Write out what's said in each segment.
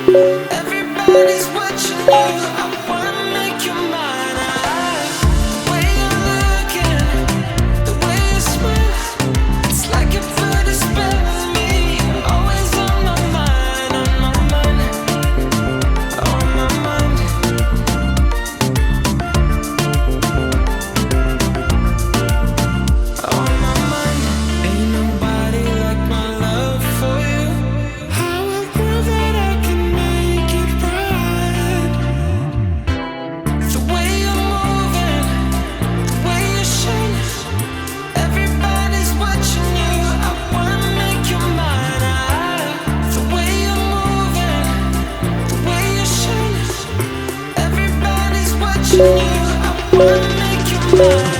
Everybody's watching you. I wanna make you mine. The way you're looking, the way you smile, it's like you put a spell on me. Always on my mind, on my mind, on my mind. On my mind. Ain't nobody like my love for you. I will prove that I can make it right. The way you're moving, the way you shine, everybody's watching you. I wanna make you mine. The way you're moving, the way you shine, everybody's watching you. I wanna make you mine.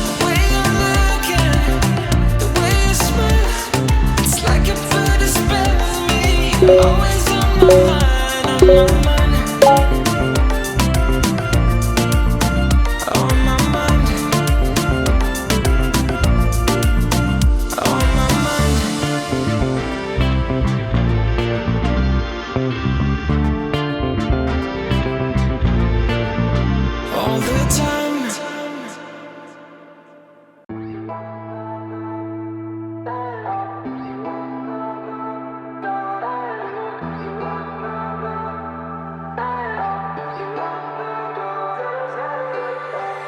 The way you're looking, the way you smile, it's like you put a spell on me. Always on my mind, on my mind, on my mind, on my mind. All the time.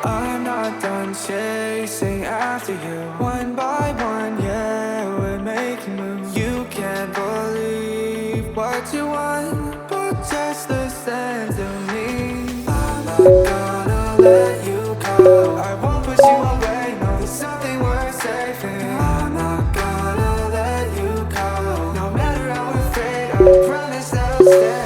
I'm not done chasing after you. One by one, yeah, we're making moves. You can't believe what you want, but just listen to me. I'm not gonna let you go. I won't push you away, no, there's something worth saving. I'm not gonna let you go. No matter how afraid, I promise that I'll stay.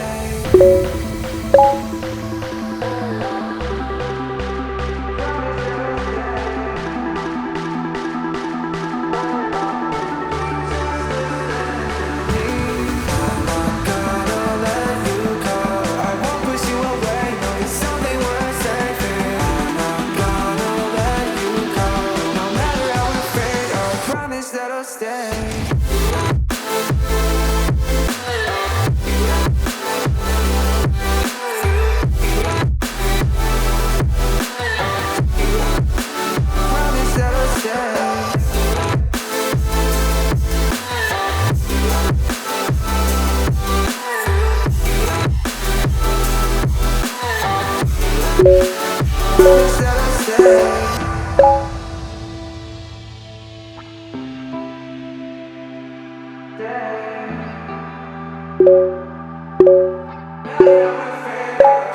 That'll stay. Promise that'll stay.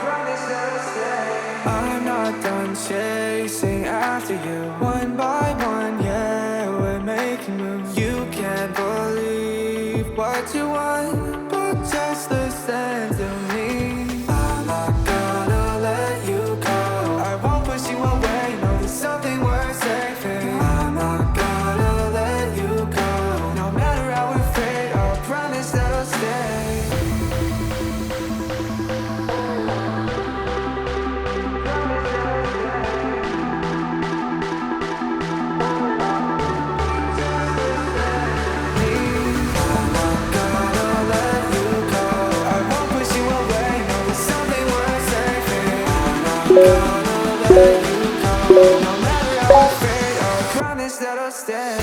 Promise that'll stay. I'm not done chasing after you. One by one, yeah, we're making moves. You can't believe what you want, but just listen to me. I'm not gonna let you go. I won't push you away, no, there's something worth saving. I'm not gonna let you go. No matter how afraid, I promise that I'll stay. No matter how afraid, I promise that I'll stay.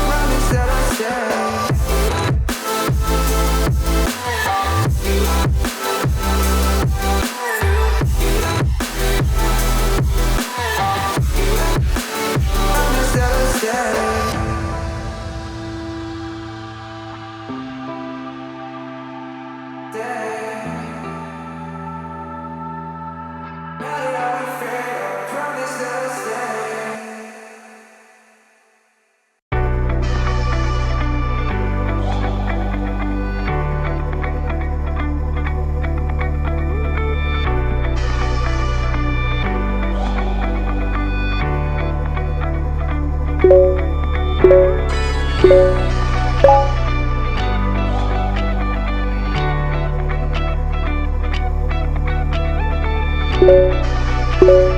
Promise that I'll stay. Promise that I'll stay. you.